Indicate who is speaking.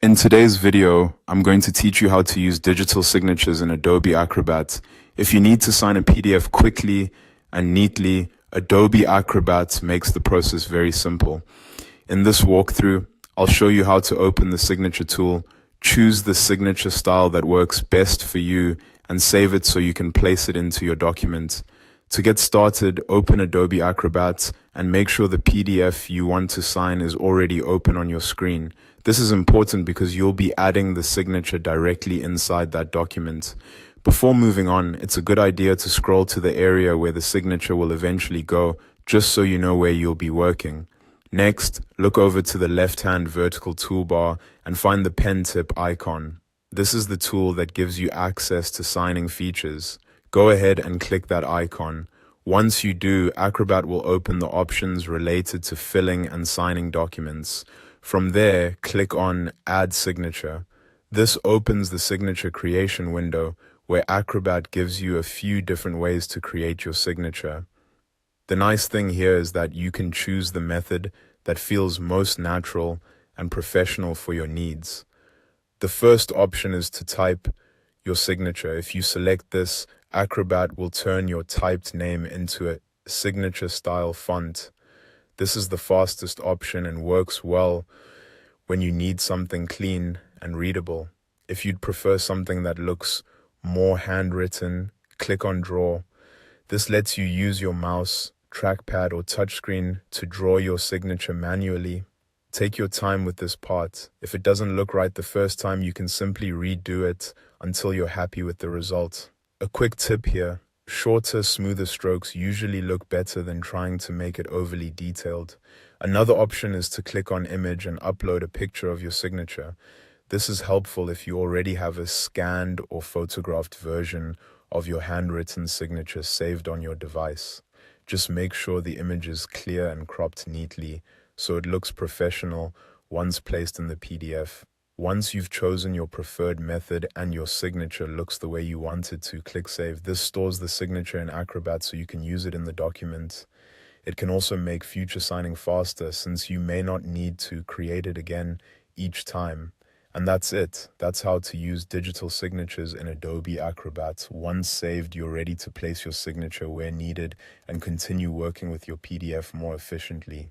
Speaker 1: In today's video, I'm going to teach you how to use digital signatures in Adobe Acrobat. If you need to sign a PDF quickly and neatly, Adobe Acrobat makes the process very simple. In this walkthrough, I'll show you how to open the signature tool, choose the signature style that works best for you, and save it so you can place it into your document. To get started, open Adobe Acrobat and make sure the PDF you want to sign is already open on your screen. This is important because you'll be adding the signature directly inside that document. Before moving on, it's a good idea to scroll to the area where the signature will eventually go, just so you know where you'll be working. Next, look over to the left-hand vertical toolbar and find the pen tip icon. This is the tool that gives you access to signing features. Go ahead and click that icon. Once you do, Acrobat will open the options related to filling and signing documents. From there, click on Add Signature. This opens the signature creation window where Acrobat gives you a few different ways to create your signature. The nice thing here is that you can choose the method that feels most natural and professional for your needs. The first option is to type your signature. If you select this, Acrobat will turn your typed name into a signature style font. This is the fastest option and works well when you need something clean and readable. If you'd prefer something that looks more handwritten, click on Draw. This lets you use your mouse, trackpad, or touchscreen to draw your signature manually. Take your time with this part. If it doesn't look right the first time, you can simply redo it until you're happy with the result. A quick tip here: shorter, smoother strokes usually look better than trying to make it overly detailed. Another option is to click on Image and upload a picture of your signature. This is helpful if you already have a scanned or photographed version of your handwritten signature saved on your device. Just make sure the image is clear and cropped neatly so it looks professional once placed in the PDF. Once you've chosen your preferred method and your signature looks the way you want it to, click Save. This stores the signature in Acrobat so you can use it in the document. It can also make future signing faster since you may not need to create it again each time. And that's it. That's how to use digital signatures in Adobe Acrobat. Once saved, you're ready to place your signature where needed and continue working with your PDF more efficiently.